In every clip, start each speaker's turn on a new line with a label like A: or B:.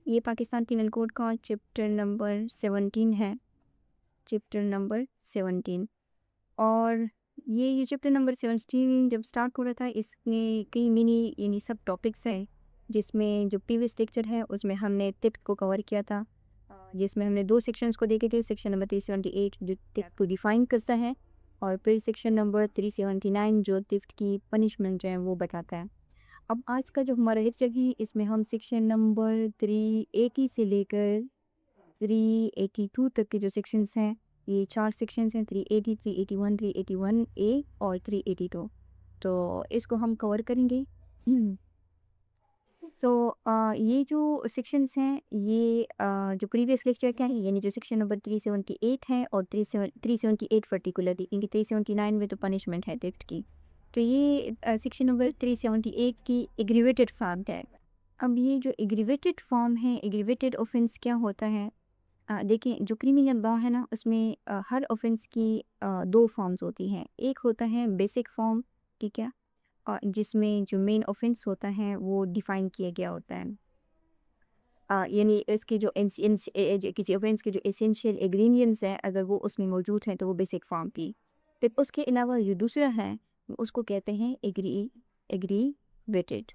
A: یہ Pakistan penal code کا chapter number 17 ہے، چیپٹر نمبر 17۔ اور یہ چیپٹر نمبر 17 جب سٹارٹ ہو رہا تھا، اس میں کئی یعنی سب ٹاپکس ہیں، جس میں جو پریویس لیکچر ہے اس میں ہم نے تفٹ کو کور کیا تھا، جس میں ہم نے 2 سیکشنز کو دیکھے تھے۔ سیکشن نمبر 378 جو تفٹ کو ڈیفائن کرتا ہے، اور پھر سیکشن نمبر 379 جو تفٹ کی پنشمنٹ جو ہے وہ بتاتا ہے۔ اب آج کا جو ہمارا لیکچر ہے، اس میں ہم سیکشن نمبر 380 سے لے کر 382 تک کے جو سیکشنز ہیں، یہ 4 سیکشنز ہیں، 380، 381، 381A اور 382، تو اس کو ہم کور کریں گے۔ تو یہ جو سیکشنز ہیں، یہ جو پریویس لیکچر کا ہے، یعنی جو سیکشن نمبر 378 ہے اور 378 پرٹیکولرلی، کیونکہ 379 میں تو پنشمنٹ ہے تفٹ کی، تو یہ سیکشن نمبر 378 کی ایگریویٹڈ فارم ہے۔ اب یہ جو ایگریویٹڈ فارم ہے، ایگریویٹڈ اوفنس کیا ہوتا ہے؟ دیکھیں، جو کرمینل لا ہے نا، اس میں ہر اوفنس کی 2 فارمز ہوتی ہیں۔ ایک ہوتا ہے بیسک فارم، ٹھیک ہے، جس میں جو مین اوفنس ہوتا ہے وہ ڈیفائن کیا گیا ہوتا ہے، یعنی اس کے جو کسی اوفنس کے جو اسینشیل انگریڈینٹس ہیں، اگر وہ اس میں موجود ہیں تو وہ بیسک فارم کی۔ پھر اس کے علاوہ جو دوسرا ہے، اس کو کہتے ہیں ایگریویٹڈ،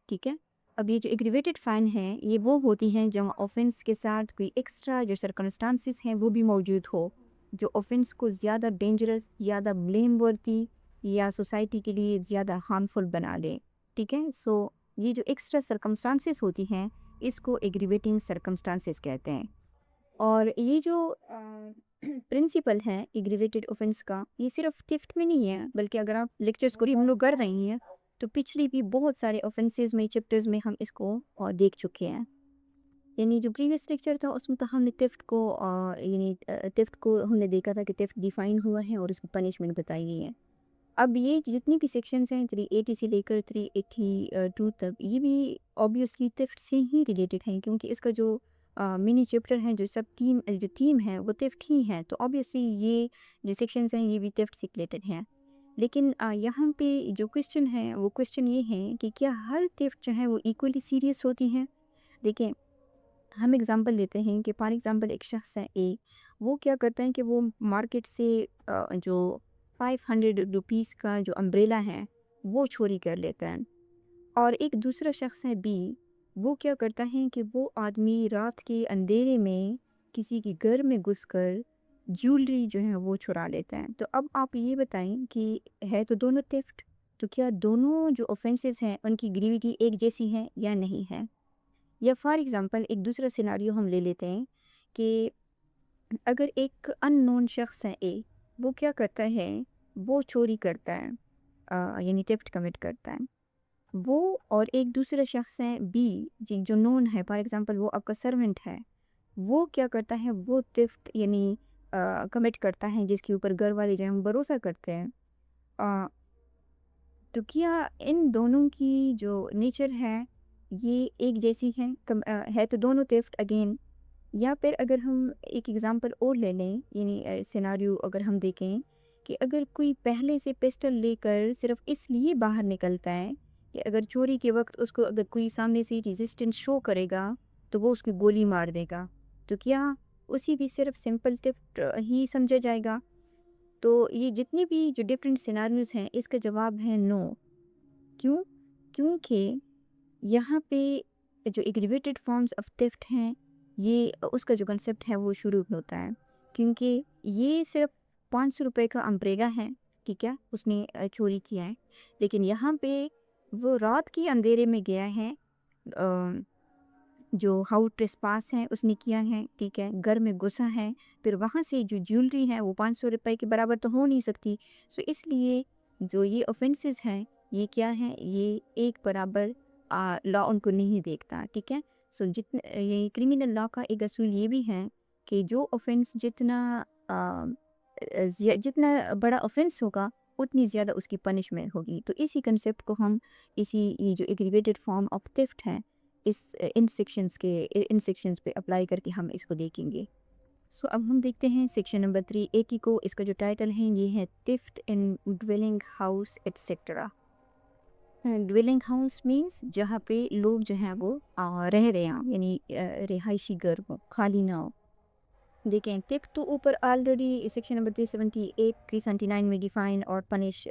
A: ٹھیک ہے۔ اب یہ جو ایگریویٹڈ فارم ہے، یہ وہ ہوتی ہیں جہاں اوفنس کے ساتھ کوئی ایکسٹرا جو سرکمسٹانسز ہیں وہ بھی موجود ہو، جو اوفنس کو زیادہ ڈینجرس، زیادہ بلیم ورتھی یا سوسائٹی کے لیے زیادہ ہارمفل بنا دے، ٹھیک ہے۔ سو یہ جو ایکسٹرا سرکمسٹانسز ہوتی ہیں، اس کو ایگریویٹنگ سرکمسٹانسز کہتے ہیں۔ اور یہ جو پرنسپل ہے ایگریویٹڈ اوفنس کا، یہ صرف تفٹ میں نہیں ہے، بلکہ اگر آپ لیکچرز کو ریویو کر رہی ہیں تو پچھلی بھی بہت سارے اوفنسز میں، چیپٹرز میں ہم اس کو دیکھ چکے ہیں۔ یعنی جو پریویس لیکچر تھا اس میں تو ہم نے تفٹ کو ہم نے دیکھا تھا کہ تفٹ ڈیفائن ہوا ہے اور اس کی پنشمنٹ بتائی گئی ہے۔ اب یہ جتنی بھی سیکشنز ہیں 380 سے لے کر 382 تک، یہ بھی اوبیسلی تفٹ سے ہی ریلیٹڈ ہیں، کیونکہ اس کا جو منی چیپٹر ہیں، جو تھیم ہے وہ تفٹ ہی ہے، تو اوبیسلی یہ جو سیکشنز ہیں یہ بھی تفٹ سے ریلیٹڈ ہیں۔ لیکن یہاں پہ جو کوسچن ہے، وہ کوسچن یہ ہے کہ کیا ہر تفٹ جو ہے وہ ایکولی سیریس ہوتی ہیں؟ دیکھیں، ہم اگزامپل لیتے ہیں کہ فار ایگزامپل ایک شخص ہے اے، وہ کیا کرتا ہے کہ وہ مارکیٹ سے جو 500 روپیز کا جو امبریلا ہے وہ چوری کر لیتا ہے، اور ایک دوسرا شخص ہے بی، وہ کیا کرتا ہے کہ وہ آدمی رات کے اندھیرے میں کسی کے گھر میں گھس کر جیولری جو ہے وہ چرا لیتا ہے۔ تو اب آپ یہ بتائیں کہ ہے تو دونوں تفٹ، تو کیا دونوں جو اوفنسز ہیں ان کی گریویٹی ایک جیسی ہے یا نہیں ہے؟ یا فار ایگزامپل ایک دوسرا سیناریو ہم لے لیتے ہیں کہ اگر ایک ان نون شخص ہے اے، وہ کیا کرتا ہے، وہ چوری کرتا ہے، یعنی تفٹ کمٹ کرتا ہے، وہ اور ایک دوسرا شخص ہے بی جو نون ہے، فار ایگزامپل وہ آپ کا سرونٹ ہے، وہ کیا کرتا ہے، وہ تفٹ یعنی کمٹ کرتا ہے، جس کے اوپر گھر والے جو ہیں بھروسہ کرتے ہیں۔ تو کیا ان دونوں کی جو نیچر ہے یہ ایک جیسی ہے تو دونوں تفٹ اگین؟ یا پھر اگر ہم ایک ایگزامپل اور لے لیں، یعنی سیناریو اگر ہم دیکھیں کہ اگر کوئی پہلے سے پسٹل لے کر صرف اس لیے باہر نکلتا ہے کہ اگر چوری کے وقت اس کو اگر کوئی سامنے سے ریزسٹنس شو کرے گا تو وہ اس کی گولی مار دے گا، تو کیا اسی بھی صرف سمپل تفٹ ہی سمجھا جائے گا؟ تو یہ جتنے بھی جو ڈیفرنٹ سیناریوز ہیں، اس کا جواب ہے نو۔ کیوں؟ کیونکہ یہاں پہ جو ایگریویٹڈ فارمز آف تفٹ ہیں، یہ اس کا جو کنسپٹ ہے وہ شروع ہوتا ہے، کیونکہ یہ صرف 500 روپے کا امبریلا ہے، ٹھیک ہے، اس نے چوری کیا ہے، لیکن یہاں پہ وہ رات کی اندھیرے میں گیا ہے، جو ہاؤ ٹریسپاس ہے اس نے کیا ہے، ٹھیک ہے، گھر میں گھسا ہے، پھر وہاں سے جو جیولری ہے وہ 500 روپے کے برابر تو ہو نہیں سکتی، سو اس لیے جو یہ اوفنسز ہیں یہ کیا ہیں، یہ ایک برابر لا ان کو نہیں دیکھتا، ٹھیک ہے۔ سو یہ کرمینل لا کا ایک اصول یہ بھی ہے کہ جو اوفنس جتنا بڑا اوفنس ہوگا اتنی زیادہ اس کی پنشمنٹ ہوگی، تو اسی کنسپٹ کو ہم یہ جو ایگریویٹڈ فارم آف تفٹ ہے ان سیکشنز پہ اپلائی کر کے ہم اس کو دیکھیں گے۔ سو اب ہم دیکھتے ہیں سیکشن نمبر 380 کو، اس کا جو ٹائٹل ہے یہ ہے theft in dwelling house et cetera. Dwelling house means جہاں پہ لوگ جو ہیں وہ رہ رہے ہیں، یعنی رہائشی گھر ہو، خالی نہ ہو. دیکھیں ٹپ تو اوپر آلریڈی سیکشن نمبر 378 379 میں ڈیفائن اور پنش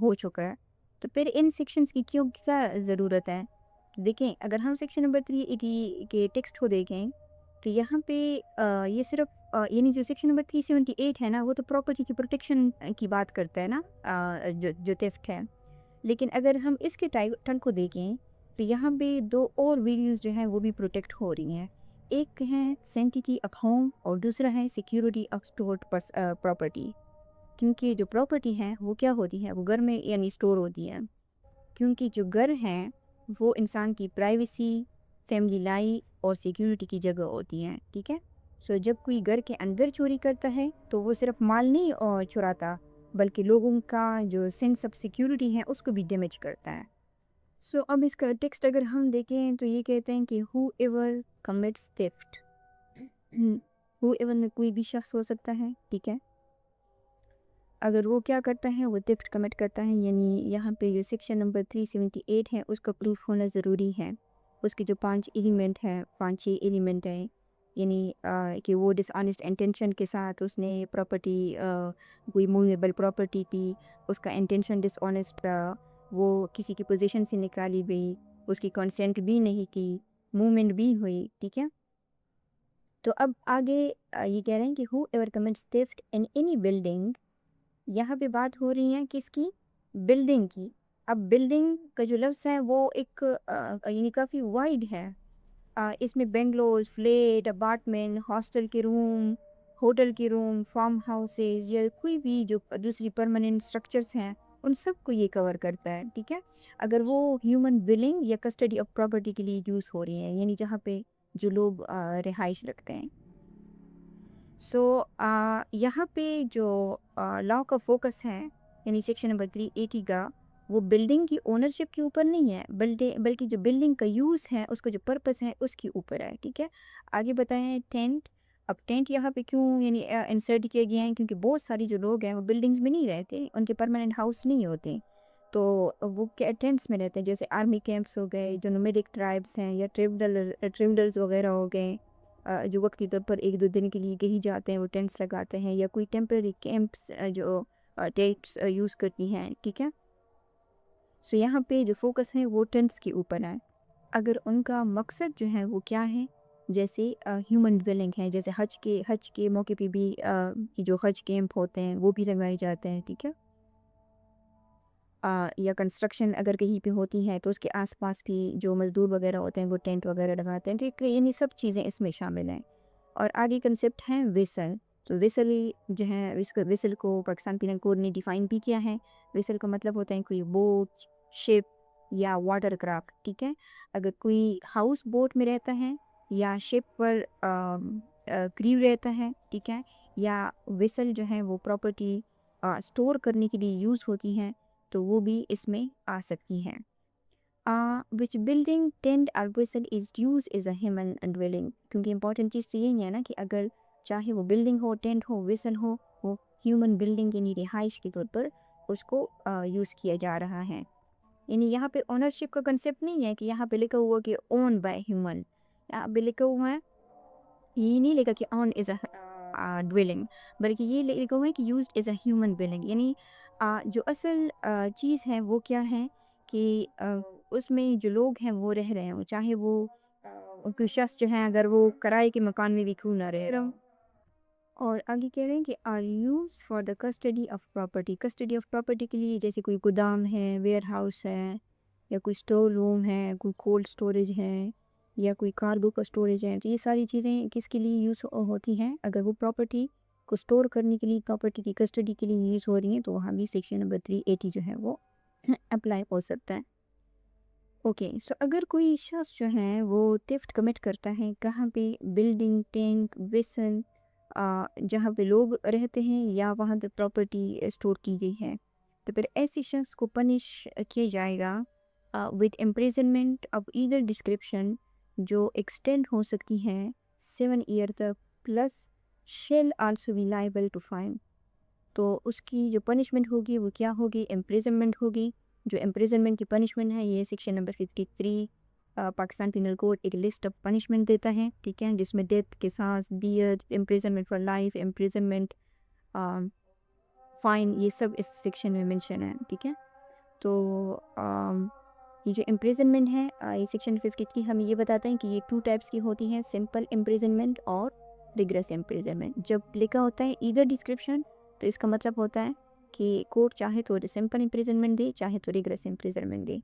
A: ہو چکا ہے. تو پھر ان سیکشنز کی کیوں کیا ضرورت ہے؟ دیکھیں اگر ہم سیکشن نمبر 380 کے ٹیکسٹ کو دیکھیں تو یہاں پہ یہ صرف یعنی جو سیکشن نمبر 378 ہے نا وہ تو پراپرٹی کی پروٹیکشن کی بات کرتا ہے نا، جو تھیفٹ ہے. لیکن اگر ہم اس کے ٹائٹل کو دیکھیں تو یہاں پہ دو اور ویلیوز جو ہیں وہ بھی پروٹیکٹ ہو رہی ہیں. ایک ہے سینٹیٹی آف ہوم اور دوسرا ہے سیکیورٹی آف اسٹورڈ پراپرٹی. کیونکہ جو پراپرٹی ہے وہ کیا ہوتی ہے، وہ گھر میں یعنی اسٹور ہوتی ہے. کیونکہ جو گھر ہیں وہ انسان کی پرائیویسی، فیملی لائف اور سیکیورٹی کی جگہ ہوتی ہیں. ٹھیک ہے. سو جب کوئی گھر کے اندر چوری کرتا ہے تو وہ صرف مال نہیں چراتا بلکہ لوگوں کا جو سینس آف سیکیورٹی ہے اس کو بھی ڈیمیج کرتا ہے. سو اب اس کا ٹیکسٹ اگر ہم دیکھیں تو یہ کہتے ہیں کہ ہو ایور کمٹس تھیفٹ، ہو ایور میں کوئی بھی شخص ہو سکتا ہے. ٹھیک ہے. اگر وہ کیا کرتا ہے، وہ تھیفٹ کمٹ کرتا ہے، یعنی یہاں پہ جو سیکشن نمبر 378 ہے اس کا پروف ہونا ضروری ہے. اس کے جو 5 ایلیمنٹ ہیں، 5-6 ایلیمنٹ ہیں، یعنی کہ وہ ڈس آنیسٹ انٹینشن کے ساتھ اس نے پراپرٹی کوئی موویبل پراپرٹی تھی، اس کا انٹینشن ڈس آنیسٹ، وہ کسی کی پوزیشن سے نکالی گئی، اس کی کنسینٹ بھی نہیں کی، موومنٹ بھی ہوئی. ٹھیک ہے. تو اب آگے یہ کہہ رہے ہیں کہ whoever commits theft in any building. یہاں پہ بات ہو رہی ہے کس کی؟ بلڈنگ کی. اب بلڈنگ کا جو لفظ ہے وہ ایک یعنی کافی وائڈ ہے. اس میں بنگلوز، فلیٹ، اپارٹمنٹ، ہاسٹل کے روم، ہوٹل کے روم، فارم ہاؤسز یا کوئی بھی جو دوسری پرماننٹ سٹرکچرز ہیں ان سب کو یہ کور کرتا ہے. ٹھیک ہے. اگر وہ ہیومن بلنگ یا کسٹڈی آف پراپرٹی کے لیے یوز ہو رہی ہیں، یعنی جہاں پہ جو لوگ رہائش رکھتے ہیں. سو یہاں پہ جو لاء کا فوکس ہے یعنی سیکشن نمبر 380 کا، وہ بلڈنگ کی اونرشپ کے اوپر نہیں ہے بلکہ جو بلڈنگ کا یوز ہے، اس کا جو پرپس ہے اس کے اوپر ہے. ٹھیک ہے. آگے بتائیں ٹینٹ. اب ٹینٹ یہاں پہ کیوں یعنی انسرٹ کیا گیا ہے؟ کیونکہ بہت ساری جو لوگ ہیں وہ بلڈنگز میں نہیں رہتے، ان کے پرماننٹ ہاؤس نہیں ہوتے، تو وہ ٹینٹس میں رہتے ہیں. جیسے آرمی کیمپس ہو گئے، جو نومیڈک ٹرائبس ہیں، یا ٹریولرز وغیرہ ہو گئے، جو وقتی طور پر 1-2 دن کے لیے کہیں جاتے ہیں وہ ٹینٹس لگاتے ہیں، یا کوئی ٹیمپرری کیمپس جو ٹینٹس یوز کرتی ہیں. ٹھیک ہے. سو یہاں پہ جو فوکس ہے وہ ٹینٹس کے اوپر ہے. اگر ان کا مقصد جو ہے وہ کیا ہے، جیسے ہیومن ڈویلنگ ہے، جیسے حج کے موقع پہ بھی جو حج کیمپ ہوتے ہیں وہ بھی لگائے جاتے ہیں. ٹھیک ہے. یا کنسٹرکشن اگر کہیں پہ ہوتی ہے تو اس کے آس پاس بھی جو مزدور وغیرہ ہوتے ہیں وہ ٹینٹ وغیرہ لگاتے ہیں. ٹھیک ہے. یعنی سب چیزیں اس میں شامل ہیں. اور آگے کنسیپٹ ہے ویسل. تو ویسل جو ہے، ویسل کو پاکستان پینل کوڈ نے ڈیفائن بھی کیا ہے. ویسل کا مطلب ہوتا ہے کوئی بوٹ، شپ یا واٹر کرافٹ. ٹھیک ہے. اگر کوئی ہاؤس بوٹ میں رہتا ہے یا شپ پر کریو رہتا ہے، ٹھیک ہے، یا ویسل جو ہے وہ پراپرٹی اسٹور کرنے کے لیے یوز ہوتی ہے تو وہ بھی اس میں آ سکتی ہے. which building tent or vessel is used as a human dwelling. کیونکہ امپورٹنٹ چیز تو یہی ہے نا کہ اگر چاہے وہ بلڈنگ ہو، ٹینٹ ہو، ویسل ہو، وہ ہیومن بلڈنگ یعنی رہائش کے طور پر اس کو یوز کیا جا رہا ہے. یعنی یہاں پہ اونرشپ کا کنسیپٹ نہیں ہے کہ یہاں پہ لکھا ہوا کہ اون بائی ہیومن. یہاں پہ لکھا ہوا ہے، یہ نہیں لکھا کہ اون از اے ڈویلنگ، بلکہ یہ لکھا ہوا ہے کہ used is a human dwelling. یعنی جو اصل چیز ہے وہ کیا ہے کہ اس میں جو لوگ ہیں وہ رہ رہے ہیں، چاہے وہ کوئی شخص جو ہے اگر وہ کرائے کے مکان میں بھی کیوں نہ رہ رہا ہوں. اور آگے کہہ رہے ہیں کہ are use for the custody of property. Custody of property کے لیے جیسے کوئی گودام ہے، ویئر ہاؤس ہے، یا کوئی اسٹور روم ہے، کوئی کولڈ اسٹوریج ہے، یا کوئی کارگو کا اسٹوریج ہے. تو یہ ساری چیزیں کس کے لیے یوز ہوتی ہیں؟ اگر وہ پراپرٹی کو اسٹور کرنے کے لیے، پراپرٹی کی کسٹڈی کے لیے یوز ہو رہی ہیں تو وہاں بھی سیکشن نمبر 380 جو ہے وہ اپلائی ہو سکتا ہے. اوکے. سو اگر کوئی شخص جو ہے وہ تھیفٹ کمٹ کرتا ہے کہاں پہ؟ بلڈنگ، ٹینک، ویسل، جہاں پہ لوگ رہتے ہیں یا وہاں پہ پراپرٹی اسٹور کی گئی ہے، تو پھر ایسی شخص کو پنش کیا جائے گا with imprisonment of either description جو ایکسٹینڈ ہو سکتی ہے 7 ایئر تک، plus shall also be liable to fine. تو اس کی جو پنشمنٹ ہوگی وہ کیا ہوگی؟ امپریزنمنٹ ہوگی جو امپریزنمنٹ کی پنشمنٹ ہے یہ section number 53 Pakistan penal code ایک لسٹ آف پنشمنٹ دیتا ہے، ٹھیک ہے، جس میں ڈیتھ، قصاص، دیت، imprisonment for life, imprisonment, fine, یہ سب اس سیکشن میں مینشن ہے، ٹھیک ہے۔ تو یہ جو امپریزنمنٹ ہے یہ سیکشن 53 ہمیں یہ بتاتا ہے کہ یہ 2 ٹائپس کی ہوتی ہیں، سمپل امپریزنمنٹ اور ریگریس امپریزنمنٹ۔ جب لکھا ہوتا ہے ایدر ڈسکرپشن تو اس کا مطلب ہوتا ہے کہ کورٹ چاہے تو سمپل امپریزنمنٹ دے، چاہے تو ریگریس امپریزنمنٹ دے،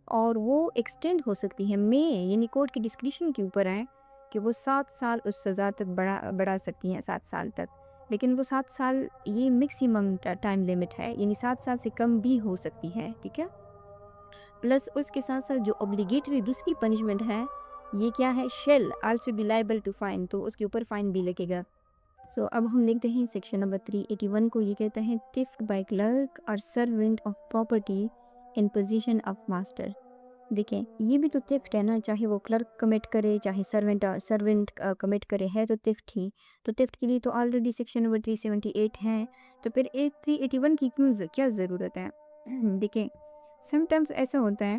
A: اور وہ ایکسٹینڈ ہو سکتی ہے یعنی کورٹ کی ڈسکریشن کے اوپر ہے کہ وہ 7 سال اس سزا تک بڑھا سکتی ہیں، 7 سال تک، لیکن وہ 7 سال یہ میکسیمم ٹائم لیمٹ ہے، یعنی 7 سال سے کم بھی ہو سکتی ہے، ٹھیک ہے۔ پلس اس کے ساتھ ساتھ جو اوبلیگیٹری دوسری پنشمنٹ ہے یہ کیا ہے، shall also be liable to fine, تو اس کے اوپر فائن بھی لگے گا۔ سو اب ہم دیکھتے ہیں سیکشن نمبر 381 کو، یہ کہتا ہے theft by clerk or servant of property in position of master. دیکھیں یہ بھی تو تھیفٹ ہے نا، چاہے وہ کلرک کمٹ کرے چاہے سرونٹ کمٹ کرے، ہے تو تھیفٹ ہی۔ تو تھیفٹ کے لیے تو آلریڈی سیکشن نمبر 378 ہے، تو پھر 381 کی کیا ضرورت ہے؟ دیکھیں سم ٹائمز ایسا ہوتا ہے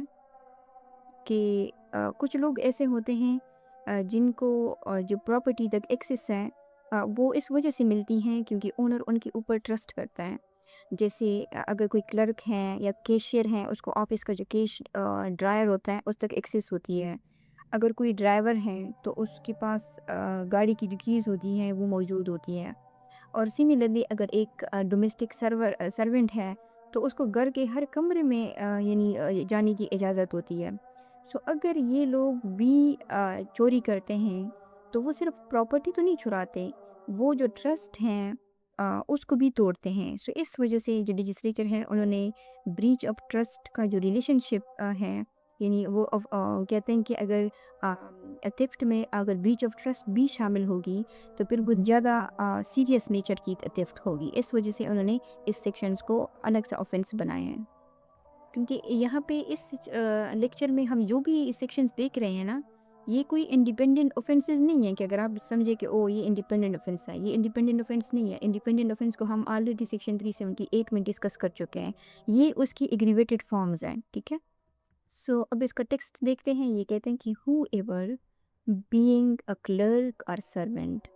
A: کہ کچھ لوگ ایسے ہوتے ہیں جن کو جو پراپرٹی تک ایکسیس ہے وہ اس وجہ سے ملتی ہیں کیونکہ اونر ان کے اوپر ٹرسٹ کرتا ہے۔ جیسے اگر کوئی کلرک ہے یا کیشیئر ہے، اس کو آفس کا جو کیش ڈرائر ہوتا ہے اس تک ایکسیس ہوتی ہے۔ اگر کوئی ڈرائیور ہے تو اس کے پاس گاڑی کی جو کیز ہوتی ہیں وہ موجود ہوتی ہیں۔ اور سملرلی اگر ایک ڈومیسٹک سرونٹ ہے تو اس کو گھر کے ہر کمرے میں یعنی جانے کی اجازت ہوتی ہے۔ سو اگر یہ لوگ بھی چوری کرتے ہیں تو وہ صرف پراپرٹی تو نہیں چراتے، وہ جو ٹرسٹ ہیں اس کو بھی توڑتے ہیں۔ سو اس وجہ سے جو لیجسلیچر ہے انہوں نے بریچ آف ٹرسٹ کا جو ریلیشن شپ ہے، یعنی وہ کہتے ہیں کہ اگر تھیفٹ میں اگر بریچ آف ٹرسٹ بھی شامل ہوگی تو پھر کچھ زیادہ سیریس نیچر کی تھیفٹ ہوگی۔ اس وجہ سے انہوں نے اس سیکشنز کو الگ سے آفینس بنائے ہیں، کیونکہ یہاں پہ اس لیکچر میں ہم جو بھی سیکشنز دیکھ رہے ہیں نا، یہ کوئی انڈیپینڈنٹ اوفینسز نہیں ہے کہ اگر آپ سمجھے کہ یہ انڈیپینڈنٹ اوفینس ہے، یہ انڈیپینڈنٹ اوفینس نہیں ہے۔ انڈیپینڈنٹ اوفینس کو ہم آلریڈی سیکشن 378 میں ڈسکس کر چکے ہیں، یہ اس کی ایگریویٹڈ فارمز ہیں، ٹھیک ہے۔ سو اب اس کا ٹیکسٹ دیکھتے ہیں، یہ کہتے ہیں کہ ہو ever being a clerk or servant,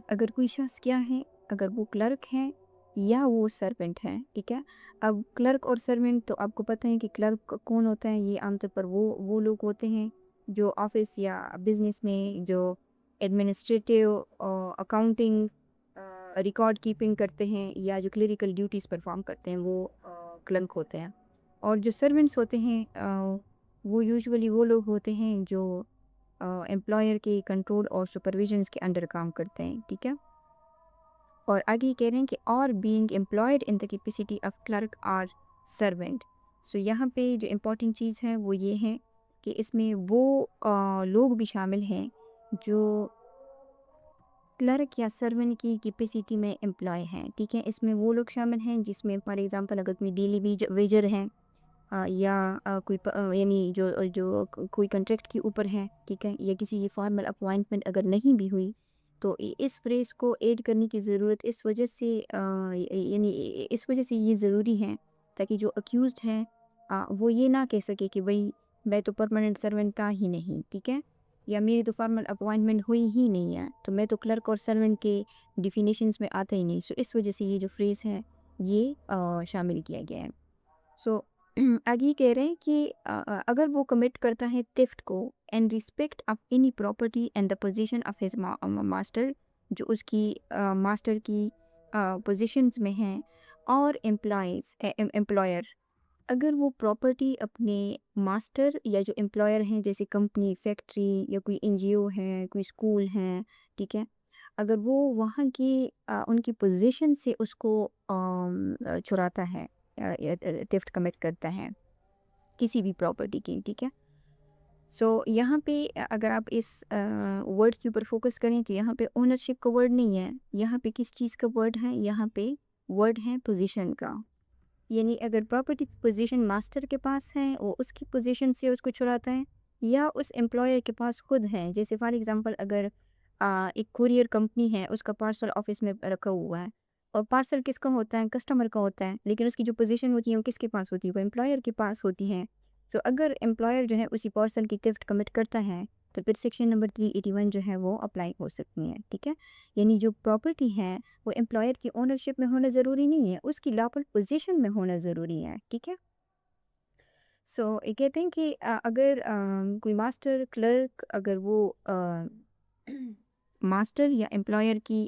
A: اگر کوئی شخص کیا ہے، اگر وہ کلرک ہے یا وہ سرونٹ ہے، ٹھیک ہے۔ اب کلرک اور سرونٹ تو آپ کو پتہ ہے کہ کلرک کون ہوتا ہے، یہ عام طور پر وہ لوگ ہوتے ہیں جو آفس یا بزنس میں جو ایڈمنسٹریٹیو اکاؤنٹنگ ریکارڈ کیپنگ کرتے ہیں یا جو کلیریکل ڈیوٹیز پرفارم کرتے ہیں وہ کلرک ہوتے ہیں۔ اور جو سرونٹس ہوتے ہیں وہ یوزولی وہ لوگ ہوتے ہیں جو امپلائر کے کنٹرول اور سپرویژنس کے انڈر کام کرتے ہیں، ٹھیک ہے۔ اور آگے کہہ رہے ہیں کہ or being employed in the capacity of clerk or servant. So یہاں پہ جو امپورٹنٹ چیز ہے وہ یہ ہے کہ اس میں وہ لوگ بھی شامل ہیں جو کلرک یا سرونٹ کی کیپیسٹی میں امپلائی ہیں، ٹھیک ہے۔ اس میں وہ لوگ شامل ہیں جس میں فار ایگزامپل اگر کوئی ڈیلی ویجر ہیں یا کوئی یعنی جو کوئی کنٹریکٹ کے اوپر ہے، ٹھیک ہے، یا کسی فارمل اپوائنٹمنٹ اگر نہیں بھی ہوئی تو اس فریز کو ایڈ کرنے کی ضرورت اس وجہ سے یعنی اس وجہ سے یہ ضروری ہے تاکہ جو اکیوزڈ ہے وہ یہ نہ کہہ سکے کہ بھئی میں تو پرماننٹ سرونٹ تھا ہی نہیں، ٹھیک ہے، یا میری تو فارمل اپوائنٹمنٹ ہوئی ہی نہیں ہے، تو میں تو کلرک اور سرونٹ کے ڈیفینیشنز میں آتا ہی نہیں۔ سو اس وجہ سے یہ جو فریز ہے یہ شامل کیا گیا ہے۔ سو آگے کہہ رہے ہیں کہ اگر وہ کمٹ کرتا ہے تھیفٹ کو in respect of any property and the position of his master, جو اس کی ماسٹر کی پوزیشنز میں ہیں، اور امپلائر اگر وہ پراپرٹی اپنے ماسٹر یا جو امپلائر ہیں جیسے کمپنی، فیکٹری یا کوئی این جی او ہے، کوئی اسکول ہے، ٹھیک ہے، اگر وہ وہاں کی ان کی پوزیشن سے اس کو چراتا ہے، تھیفٹ کمٹ کرتا ہے کسی بھی پراپرٹی کی، ٹھیک ہے۔ سو یہاں پہ اگر آپ اس ورڈ کے اوپر فوکس کریں تو یہاں پہ اونرشپ کا ورڈ نہیں ہے، یہاں پہ کس چیز کا ورڈ ہے، یہاں پہ ورڈ ہے پوزیشن کا، یعنی اگر پراپرٹی پوزیشن ماسٹر کے پاس ہے وہ اس کی پوزیشن سے اس کو چراتا ہے، یا اس امپلائر کے پاس خود ہے، جیسے فار ایگزامپل اگر ایک کوریئر کمپنی ہے، اس کا پارسل آفس میں رکھا ہوا ہے اور پارسل کس کا ہوتا ہے؟ کسٹمر کا ہوتا ہے، لیکن اس کی جو پوزیشن ہوتی ہے وہ کس کے پاس ہوتی ہے؟ وہ امپلائر کے پاس ہوتی ہے. تو اگر امپلائر جو ہے اسی پارسل کی تھیفٹ کمٹ کرتا ہے تو پھر سیکشن نمبر 381 جو ہے وہ اپلائی ہو سکتی ہے. ٹھیک ہے، یعنی جو پراپرٹی ہے وہ امپلائر کی اونرشپ میں ہونا ضروری نہیں ہے، اس کی لاپل پوزیشن میں ہونا ضروری ہے. ٹھیک ہے، سو یہ کہتے ہیں کہ اگر کوئی ماسٹر کلرک، اگر وہ ماسٹر یا امپلائر کی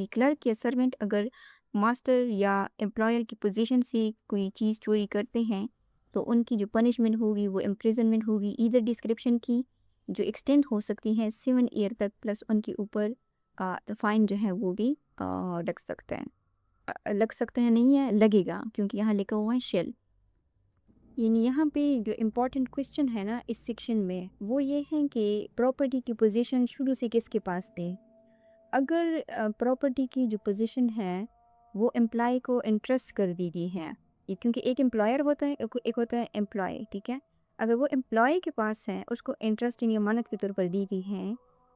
A: کلرک یا سرونٹ اگر ماسٹر یا امپلائر کی پوزیشن سے کوئی چیز چوری کرتے ہیں تو ان کی جو پنشمنٹ ہوگی وہ امپریزنمنٹ ہوگی، ایدر ڈسکرپشن کی جو ایکسٹینڈ ہو سکتی ہے 7 ایئر تک، پلس ان کے اوپر فائن جو ہے وہ بھی لگ سکتا ہے. لگ سکتا ہے نہیں ہے، لگے گا، کیونکہ یہاں لکھا ہوا ہے شیل. یعنی یہاں پہ جو امپورٹنٹ کوشچن ہے نا اس سیکشن میں وہ یہ ہے کہ پراپرٹی کی پوزیشن شروع سے کس کے پاس تھے. اگر پراپرٹی کی جو پوزیشن ہے وہ امپلائی کو انٹرسٹ کر دی ہے، کیونکہ ایک امپلائر ہوتا ہے، ایک ہوتا ہے امپلائی. ٹھیک ہے، اگر وہ امپلائی کے پاس ہے، اس کو انٹرسٹ یا امانت کے طور پر دی ہے،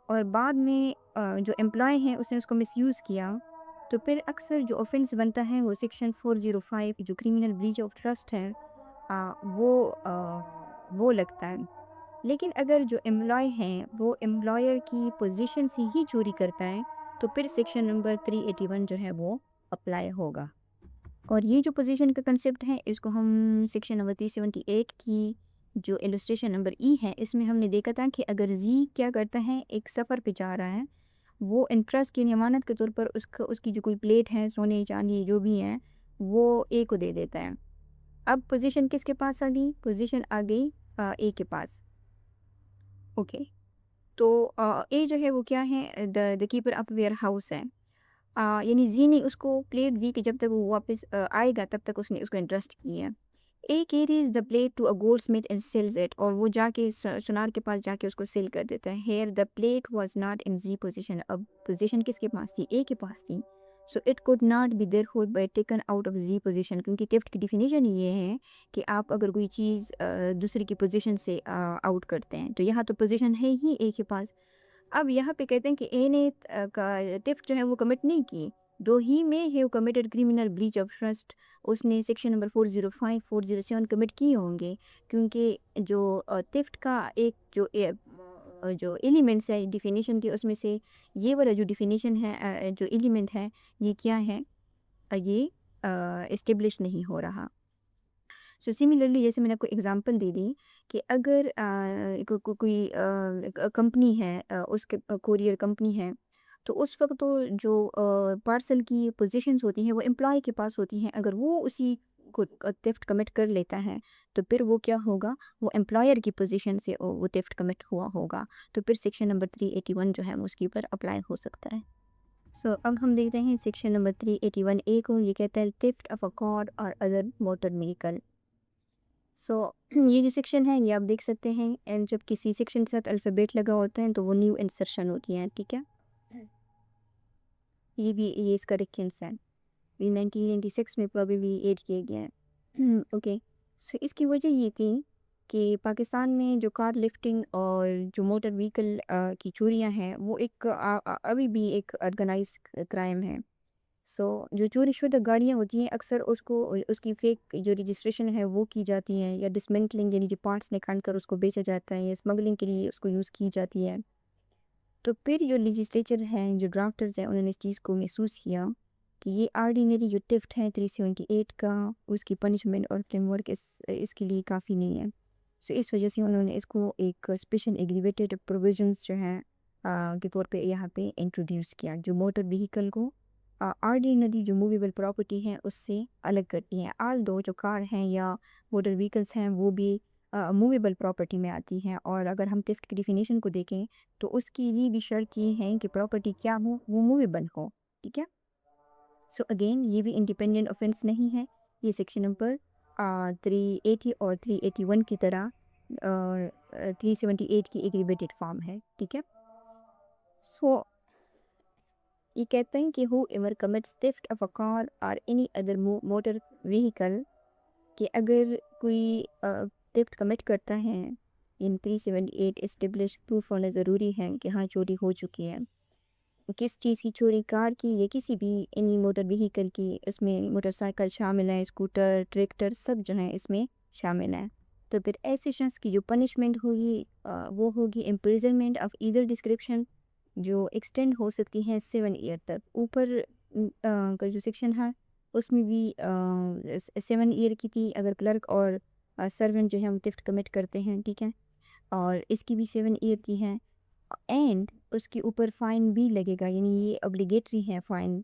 A: اور بعد میں جو امپلائی ہیں اس نے اس کو مس یوز کیا، تو پھر اکثر جو اوفنس بنتا ہے وہ سیکشن 405 جو کرمنل بریچ آف ٹرسٹ ہے وہ لگتا ہے. لیکن اگر جو امپلائی ہیں وہ امپلائر کی پوزیشن سے ہی چوری کرتا ہے تو پھر سیکشن نمبر 381 جو ہے وہ اپلائی ہوگا. اور یہ جو پوزیشن کا کنسپٹ ہے اس کو ہم سیکشن نمبر 378 کی جو السٹریشن نمبر ای ہے اس میں ہم نے دیکھا تھا کہ اگر زی کیا کرتا ہے، ایک سفر پہ جا رہا ہے، وہ انٹرسٹ کی امانت کے طور پر اس کی جو کوئی پلیٹ ہے، سونے چاندی جو بھی ہے، وہ اے کو دے دیتا ہے. اب پوزیشن کس کے پاس آ گئی؟ پوزیشن آ گئی اے کے پاس. اوکے، تو اے جو ہے وہ کیا ہے؟ دا کیپر آف ویئر ہاؤس ہے. یعنی زی نے اس کو پلیٹ دی کہ جب تک وہ واپس آئے گا تب تک اس نے اس کو انٹرسٹ کی ہے. A carries the plate to a goldsmith and sells it, اور وہ جا کے سونار کے پاس جا کے اس کو سیل کر دیتا ہے. Here the plate was not in the position. اب پوزیشن کس کے پاس تھی؟ اے کے پاس تھی. So it could not be therefore by taken out of the position, کیونکہ تھیفٹ کی ڈیفینیشن یہ ہے کہ آپ اگر کوئی چیز دوسرے کی پوزیشن سے آؤٹ کرتے ہیں، تو یہاں تو پوزیشن ہے ہی اے کے پاس. اب یہاں پہ کہتے ہیں کہ اے نے تھیفٹ جو ہے وہ کمٹ نہیں کی، دو ہی میں have committed criminal breach of trust. اس نے سیکشن نمبر 405 407 کمٹ کیے ہوں گے، کیونکہ جو تھیفٹ کا ایک جو ایلیمنٹس ہے ڈیفینیشن کے، اس میں سے یہ والا جو ڈیفینیشن ہے، جو ایلیمنٹ ہے، یہ کیا ہے؟ یہ اسٹیبلش نہیں ہو رہا. سو سملرلی جیسے میں نے آپ کو ایگزامپل دے دی کہ اگر کوئی کمپنی ہے، اس کے کوریئر کمپنی ہے، تو اس وقت تو جو پارسل کی پوزیشنز ہوتی ہیں وہ امپلائی کے پاس ہوتی ہیں. اگر وہ اسی کو تھیفٹ کمٹ کر لیتا ہے تو پھر وہ کیا ہوگا؟ وہ امپلائر کی پوزیشن سے وہ تھیفٹ کمٹ ہوا ہوگا، تو پھر سیکشن نمبر 381 جو ہے اس کے اوپر اپلائی ہو سکتا ہے. سو اب ہم دیکھتے ہیں سیکشن نمبر 381 اے کو. یہ کہتا ہے تھیفٹ آف اے کار اور ادر موٹر وہیکل. سو یہ جو سیکشن ہے یہ آپ دیکھ سکتے ہیں، اینڈ جب کسی سیکشن کے ساتھ الفابیٹ لگا ہوتا ہے تو وہ نیو انسرشن ہوتی ہیں. ٹھیک ہے، یہ اس کا ریفرنس ہے، یہ 1996 میں پرابیبلی ایڈ کیا گیا ہے. اوکے، سو اس کی وجہ یہ تھی کہ پاکستان میں جو کار لفٹنگ اور جو موٹر وہیکل کی چوریاں ہیں وہ ایک ابھی بھی ایک آرگنائز کرائم ہے. سو جو چوری شدہ گاڑیاں ہوتی ہیں اکثر اس کی فیک جو رجسٹریشن ہے وہ کی جاتی ہے، یا ڈسمنٹلنگ یعنی جو پارٹس نکال کر اس کو بیچا جاتا ہے، یا اسمگلنگ کے لیے اس کو یوز کی جاتی ہے. تو پھر جو لیجسلیچر ہیں، جو ڈرافٹرز ہیں، انہوں نے اس چیز کو محسوس کیا کہ یہ آرڈینری جو ٹفٹ ہے 378 کا، اس کی پنشمنٹ اور فریم ورک اس کے لیے کافی نہیں ہے. سو اس وجہ سے انہوں نے اس کو ایک اسپیشل ایگریویٹڈ پروویژنس جو ہیں کے طور پہ یہاں پہ انٹروڈیوس کیا، جو موٹر وہیکل کو آرڈینری جو موویبل پراپرٹی ہیں اس سے الگ کرتی ہیں. آل دو جو کار ہیں یا موٹر وہیکلس ہیں وہ بھی موویبل پراپرٹی میں آتی ہیں، اور اگر ہم تھیفٹ کی ڈیفینیشن کو دیکھیں تو اس کی یہ بھی شرط یہ ہے کہ پراپرٹی کیا ہو؟ وہ موویبل ہو. ٹھیک ہے، سو اگین یہ بھی انڈیپینڈنٹ آفینس نہیں ہے، یہ سیکشن نمبر 380 اور 381 کی طرح 378 کی ایگریویٹڈ فارم ہے. ٹھیک ہے، سو یہ کہتے ہیں کہ whoever commits theft of اے کار اور اینی ادر موٹر وہیکل، کہ اگر کوئی تھیفٹ کمٹ کرتا ہے ان 378 اسٹیبلش پروف ہونا ضروری ہے کہ ہاں چوری ہو چکی ہے. کس چیز کی چوری، کار کی یا کسی بھی اینی موٹر وہیکل کی، اس میں موٹر سائیکل شامل ہے، اسکوٹر، ٹریکٹر، سب جو ہیں اس میں شامل ہیں. تو پھر ایسے شخص کی جو پنشمنٹ ہوگی وہ ہوگی امپریزنمنٹ آف ایدر ڈسکرپشن، جو ایکسٹینڈ ہو سکتی ہیں 7 ایئر تک. اوپر کا جو سیکشن ہے اس میں بھی 7 ایئر کی تھی اگر کلرک اور سرونٹ جو ہے ہم تھفٹ کمٹ کرتے ہیں، ٹھیک ہے، اور اس کی بھی 7 ایئر کی ہے. اینڈ اس کے اوپر فائن بھی لگے گا، یعنی یہ obligatory ہے fine,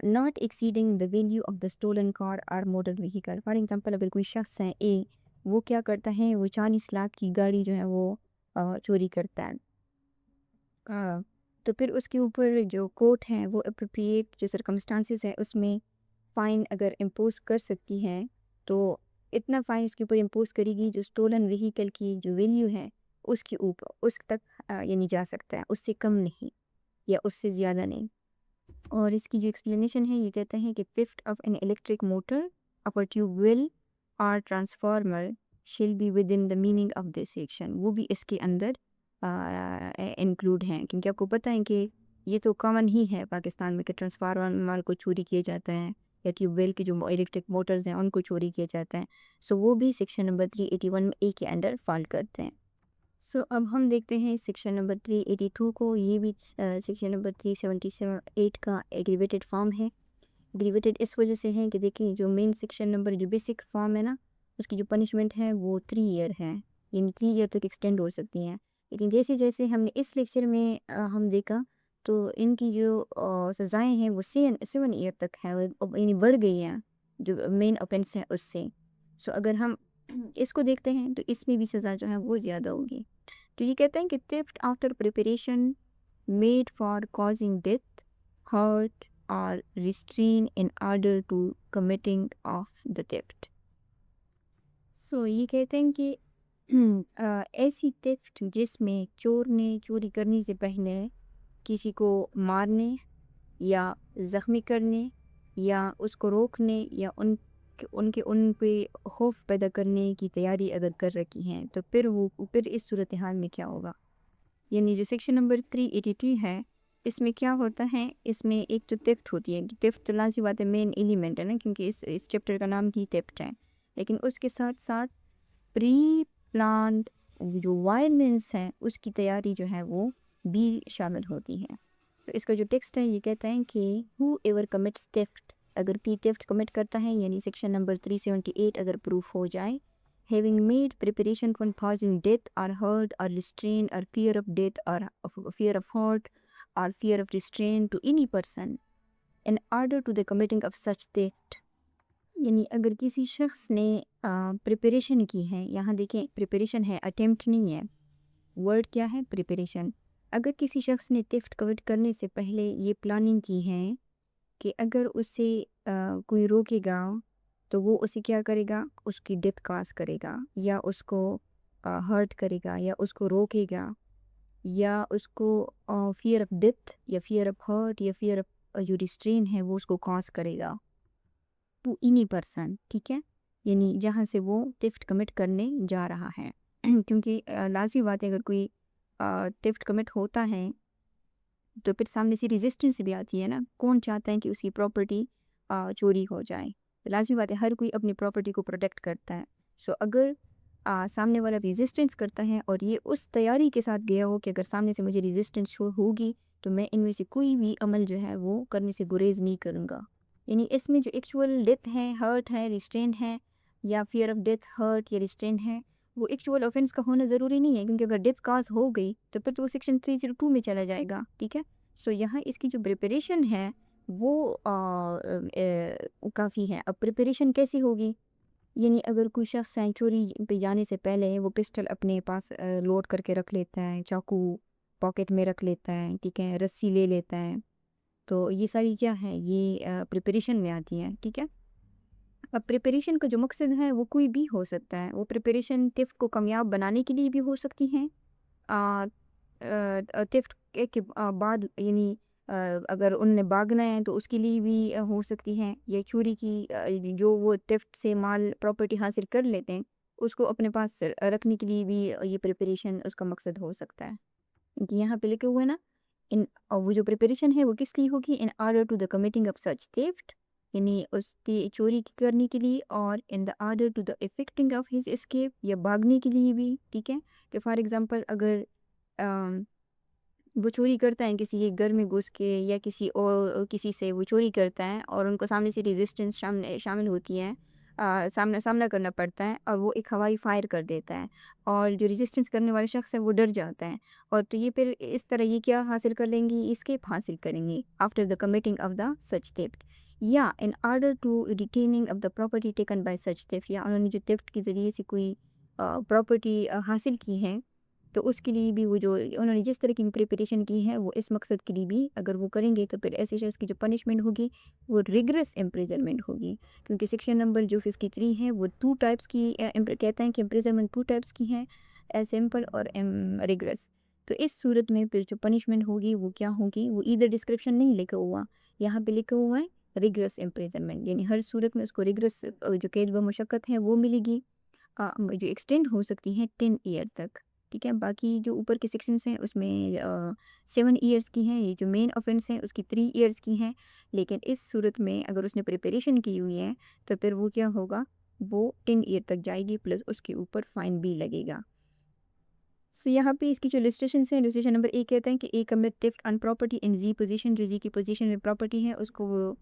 A: not exceeding the value of the stolen car اور موٹر وہیکل. فار ایگزامپل اگر کوئی شخص ہے اے، وہ کیا کرتا ہے، وہ 40 لاکھ کی گاڑی جو ہے وہ چوری کرتا ہے، تو پھر اس کے اوپر جو کورٹ ہے وہ اپروپریٹ جو سرکمسٹانسز ہے اس میں فائن اگر امپوز کر سکتی ہے تو اتنا فائن اس کے اوپر امپوز کرے گی جو اسٹولن وہیکل کی جو ویلیو ہے اس کے اوپر، اس تک یعنی جا سکتا ہے، اس سے کم نہیں یا اس سے زیادہ نہیں. اور اس کی جو ایکسپلینیشن ہے یہ کہتا ہے کہ theft of an electric motor, a tube wheel or transformer shall be within the meaning of this section. وہ بھی اس کے اندر انکلوڈ ہیں، کیونکہ آپ کو پتہ ہے کہ یہ تو کامن ہی ہے پاکستان میں کہ ٹرانسفارمر کو چوری کیا جاتا ہے یا ٹیوب ویل کے جو الیکٹرک موٹرز ہیں ان کو چوری کیا جاتا ہے. سو وہ بھی سیکشن نمبر 381 اے کے انڈر فال کرتے ہیں. سو اب ہم دیکھتے ہیں سیکشن نمبر 382 کو. یہ بھی سیکشن نمبر 378 کا ایگریویٹڈ فارم ہے. ایگریویٹڈ اس وجہ سے ہے کہ دیکھیں جو مین سیکشن نمبر جو بیسک فارم ہے نا، اس کی جو پنشمنٹ ہے وہ 3 ایئر ہے، یعنی 3 ایئر تک ایکسٹینڈ ہو سکتی ہیں. لیکن جیسے جیسے ہم نے اس لیکچر میں ہم دیکھا تو ان کی جو سزائیں ہیں وہ 7 ایئر تک ہے، یعنی بڑھ گئی ہیں جو مین اوفینس ہے اس سے. سو اگر ہم اس کو دیکھتے ہیں تو اس میں بھی سزا جو ہے وہ زیادہ ہوگی. تو یہ کہتے ہیں کہ theft after preparation made for causing death, hurt or restraint in order to committing of the theft. سو یہ کہتے ہیں کہ ایسی theft جس میں چور نے چوری کرنے سے پہلے کسی کو مارنے یا زخمی کرنے یا اس کو روکنے یا ان پہ خوف پیدا کرنے کی تیاری اگر کر رکھی ہیں تو پھر اس صورتحال میں کیا ہوگا. یعنی جو سیکشن نمبر 382 ہے اس میں کیا ہوتا ہے، اس میں ایک تو theft ہوتی ہے. theft تو لازمی بات ہے، مین ایلیمنٹ ہے نا، کیونکہ اس چیپٹر کا نام ہی theft ہے. لیکن اس کے ساتھ ساتھ پری پلانڈ جو وائلنس ہے اس کی تیاری جو ہے وہ بھی شامل ہوتی ہے. تو اس کا جو ٹیکسٹ ہے یہ کہتا ہے کہ who ever commits theft، اگر کوئی theft کمٹ کرتا ہے، یعنی سیکشن نمبر 378 اگر پروف ہو جائے، having made preparation for causing death or hurt or restraint or fear of death or fear of hurt or fear of restraint to any person in order to the committing of such theft. یعنی اگر کسی شخص نے preparation کی ہے، یہاں دیکھیں preparation ہے، اٹیمپٹ نہیں ہے، ورڈ کیا ہے، پریپریشن. اگر کسی شخص نے theft کمٹ کرنے سے پہلے یہ پلاننگ کی ہے کہ اگر اسے کوئی روکے گا تو وہ اسے کیا کرے گا، اس کی ڈیتھ کاز کرے گا یا اس کو ہرٹ کرے گا یا اس کو روکے گا یا اس کو فیئر آف ڈیتھ یا فیئر آف ہرٹ یا فیئر آف جو ریسٹرین ہے وہ اس کو کاز کرے گا ٹو اینی پرسن، ٹھیک ہے، یعنی جہاں سے وہ theft کمٹ کرنے جا رہا ہے. کیونکہ لازمی بات ہے اگر کوئی theft کمٹ ہوتا ہے تو پھر سامنے سے ریزسٹنس بھی آتی ہے نا، کون چاہتا ہے کہ اس کی پراپرٹی چوری ہو جائے. لازمی بات ہے ہر کوئی اپنی پراپرٹی کو پروٹیکٹ کرتا ہے. سو اگر سامنے والا ریزسٹنس کرتا ہے اور یہ اس تیاری کے ساتھ گیا ہو کہ اگر سامنے سے مجھے ریزسٹنس شو ہوگی تو میں ان میں سے کوئی بھی عمل جو ہے وہ کرنے سے گریز نہیں کروں گا. یعنی اس میں جو ایکچوئل ڈیتھ ہے، ہرٹ ہے، ریسٹرین ہے یا فیئر آف ڈیتھ، ہرٹ یا ریسٹرین ہے، وہ ایکچوئل آفینس کا ہونا ضروری نہیں ہے، کیونکہ اگر ڈیتھ کاز ہو گئی تو پھر تو وہ سیکشن 302 میں چلا جائے گا، ٹھیک ہے. سو یہاں اس کی جو پریپریشن ہے وہ کافی ہے. اب پریپریشن کیسی ہوگی، یعنی اگر کوئی شخص ہے چوری پہ جانے سے پہلے وہ پسٹل اپنے پاس لوڈ کر کے رکھ لیتا ہے، چاقو پاکٹ میں رکھ لیتا ہے، ٹھیک ہے، رسی لے لیتا ہے، تو یہ ساری کیا ہے، یہ پریپریشن میں آتی ہیں، ٹھیک ہے. اب پریپریشن کا جو مقصد ہے وہ کوئی بھی ہو سکتا ہے. وہ پریپریشن theft کو کامیاب بنانے کے لیے بھی ہو سکتی ہیں، theft کے بعد یعنی اگر ان نے بھاگنا ہے تو اس کے لیے بھی ہو سکتی ہیں، یا چوری کی جو وہ theft سے مال پراپرٹی حاصل کر لیتے ہیں اس کو اپنے پاس رکھنے کے لیے بھی یہ پریپریشن اس کا مقصد ہو سکتا ہے. یہاں پہ لکھے ہوئے نا وہ جو پریپریشن ہے وہ کس لیے ہوگی؟ In order to the committing of such theft, یعنی اس کی چوری کرنے کے لیے، اور in the order to the effecting of his escape, یا بھاگنے کے لیے بھی. ٹھیک ہے، کہ فار ایگزامپل اگر وہ چوری کرتا ہے کسی ایک گھر میں گھس کے، یا کسی سے وہ چوری کرتا ہے اور ان کو سامنے سے ریزسٹنس شامل ہوتی ہے، سامنا کرنا پڑتا ہے، اور وہ ایک ہوائی فائر کر دیتا ہے، اور جو ریزسٹنس کرنے والے شخص ہے وہ ڈر جاتا ہے، اور تو یہ پھر اس طرح یہ کیا حاصل کر لیں گی؟ اسکیپ حاصل کریں گی after the committing of the such theft. یا in order to retaining of the property taken by such theft, یا انہوں نے جو تھیفٹ کے ذریعے سے کوئی پراپرٹی حاصل کی ہے، تو اس کے لیے بھی وہ جو انہوں نے جس طرح کی پریپریشن کی ہے وہ اس مقصد کے لیے بھی اگر وہ کریں گے، تو پھر ایسے شخص کی جو پنشمنٹ ہوگی وہ ریگریس امپریزنمنٹ ہوگی. کیونکہ سیکشن نمبر جو 53 ہے وہ 2 ٹائپس کی کہتا ہے کہ امپریزنمنٹ 2 ٹائپس کی ہیں، سمپل اور ریگریس. تو اس صورت میں پھر جو پنشمنٹ ہوگی وہ کیا ہوگی؟ وہ ادھر ڈسکرپشن نہیں لکھا ہوا، یہاں پہ لکھا ہوا ہے ریگریس امپریزنمنٹ، یعنی ہر صورت میں اس کو ریگریس جو قید و مشقت ہے وہ ملے گی، جو ایکسٹینڈ ہو سکتی ہے 10 ایئر تک. ٹھیک ہے، باقی جو اوپر کے سیکشنز ہیں اس میں 7 ایئرس کی ہیں، یہ جو مین آفینس ہیں اس کی 3 ایئرس کی ہیں. لیکن اس صورت میں اگر اس نے پریپریشن کی ہوئی ہے تو پھر وہ کیا ہوگا؟ وہ 10 ایئر تک جائے گی، پلس اس کے اوپر فائن بھی لگے گا. سو یہاں پہ اس کی جو لسٹیشنس ہیں، لسٹیشن نمبر 1 کہتے ہیں کہ اے commit theft on property in the position, جو زی کی پوزیشن میں پراپرٹی ہے اس کو وہ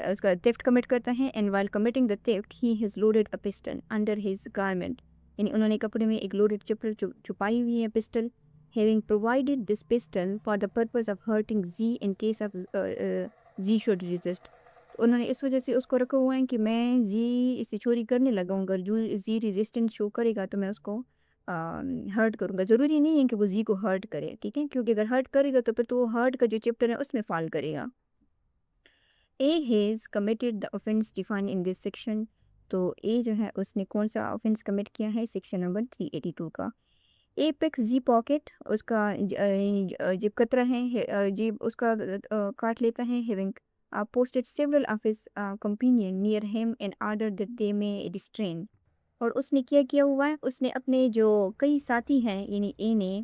A: اس کا تھیفٹ کمٹ کرتا ہے. And while committing the theft he has loaded a pistol under his garment, یعنی انہوں نے کپڑے میں ایک لوڈڈ چپل چھپائی ہوئی ہے pistol. Having provided this pistol for the purpose of hurting the in case of the should resist. انہوں نے اس وجہ سے اس کو رکھا ہوا ہے کہ میں زی اس سے چوری کرنے لگا ہوں گا، جو زی ریزسٹنس شو کرے گا تو میں اس کو ہرٹ کروں گا. ضروری نہیں ہے کہ وہ زی کو ہرٹ کرے، ٹھیک ہے، کیونکہ اگر ہرٹ کرے گا تو پھر تو وہ ہرٹ کا جو چیپٹر ہے اس میں فال کرے گا. A has committed the offense defined in this section، تو اے جو ہے اس نے کون سا offense کمٹ کیا ہے؟ سیکشن نمبر 382 کا. اے پک زی پاکٹ، اس کا جیب کترا ہے، جیب اس کا کاٹ لیتا ہے. Having posted several of his companion near him in order that they may restrain، اور اس نے کیا ہوا ہے؟ اس نے اپنے جو کئی ساتھی ہیں یعنی اے نے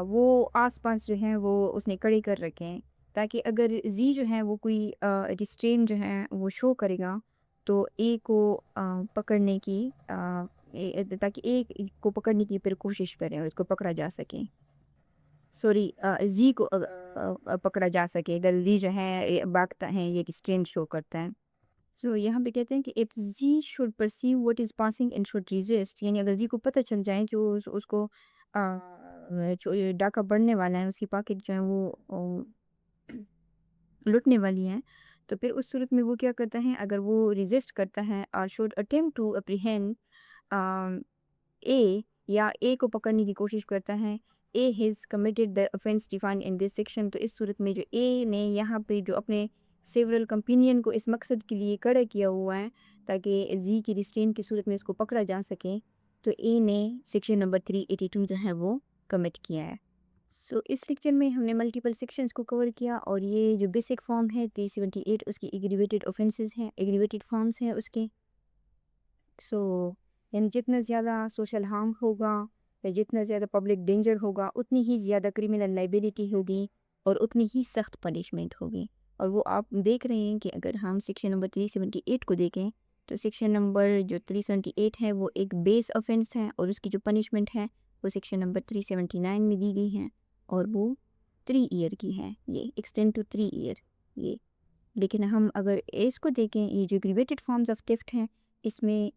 A: وہ آس پاس جو ہیں وہ اس نے کڑے کر رکھے ہیں، تاکہ اگر زی جو ہے وہ کوئی ریسٹرین جو ہے وہ شو کرے گا تو اے کو پکڑنے کی تاکہ اے کو پکڑنے کی پھر کوشش کریں اور اس کو پکڑا جا سکے، سوری زی کو پکڑا جا سکے اگر زی جو ہے بھاگتا ہے یہ ریسٹرین شو کرتا ہے. سو یہاں پہ کہتے ہیں کہ if Z should perceive what is passing and should resist، یعنی اگر زی کو پتہ چل جائے کہ اس کو ڈاکہ بڑھنے والا ہے، اس کی پاکٹ جو ہے وہ لٹنے والی ہیں، تو پھر اس صورت میں وہ کیا کرتا ہے؟ اگر وہ ریزسٹ کرتا ہے اور should attempt to apprehend اے، یا اے کو پکڑنے کی کوشش کرتا ہے، اے has committed the offense defined in this section، تو اس صورت میں جو اے نے یہاں پہ جو اپنے سیورل کمپینین کو اس مقصد کے لیے کڑا کیا ہوا ہے تاکہ زی کی ریسٹرین کی صورت میں اس کو پکڑا جا سکے، تو اے نے سیکشن نمبر 382 جو ہے وہ کمٹ کیا ہے. سو اس لیکچر میں ہم نے ملٹیپل سیکشنز کو کور کیا، اور یہ جو بیسک فارم ہے 378 اس کی ایگریویٹڈ اوفینسز ہیں، ایگریویٹڈ فارمز ہیں اس کے. سو یعنی جتنا زیادہ سوشل ہارم ہوگا یا جتنا زیادہ پبلک ڈینجر ہوگا اتنی ہی زیادہ کرمنل لائبلٹی ہوگی اور اتنی ہی سخت پنشمنٹ ہوگی. اور وہ آپ دیکھ رہے ہیں کہ اگر ہم سیکشن نمبر 378 کو دیکھیں تو سیکشن نمبر جو 378 ہے وہ ایک بیس آفینس ہے، اور اس کی جو پنشمنٹ ہے وہ سیکشن نمبر 379 میں دی گئی ہے، اور وہ 3 ایئر کی ہے، یہ ایکسٹینڈ ٹو 3 ایئر یہ. لیکن ہم اگر اس کو دیکھیں، یہ جو ایگریویٹڈ فارمز آف تھیفٹ ہیں اس میں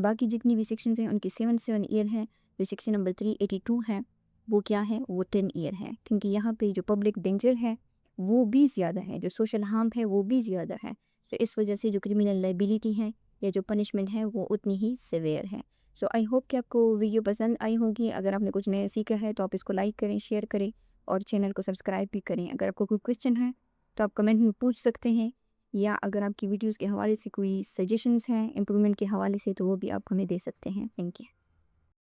A: باقی جتنی بھی سیکشنز ہیں ان کی 7 ایئر ہے، جو سیکشن نمبر 382 ہے وہ کیا ہے؟ وہ 10 ایئر ہے، کیونکہ یہاں پہ جو پبلک ڈینجر ہے وہ بھی زیادہ ہے، جو سوشل ہارم ہے وہ بھی زیادہ ہے. تو اس وجہ سے جو کرمنل لائبلٹی ہے یا جو پنشمنٹ ہے وہ اتنی ہی سیویئر ہے. سو آئی ہوپ کہ آپ کو ویڈیو پسند آئی ہوگی. اگر آپ نے کچھ نیا سیکھا ہے تو آپ اس کو لائک کریں، شیئر کریں اور چینل کو سبسکرائب بھی کریں. اگر آپ کو کوئی کویسچن ہے تو آپ کمنٹ میں پوچھ سکتے ہیں، یا اگر آپ کی ویڈیوز کے حوالے سے کوئی سجیشنز ہیں امپرومنٹ کے حوالے سے تو وہ بھی آپ ہمیں دے سکتے ہیں. Thank you.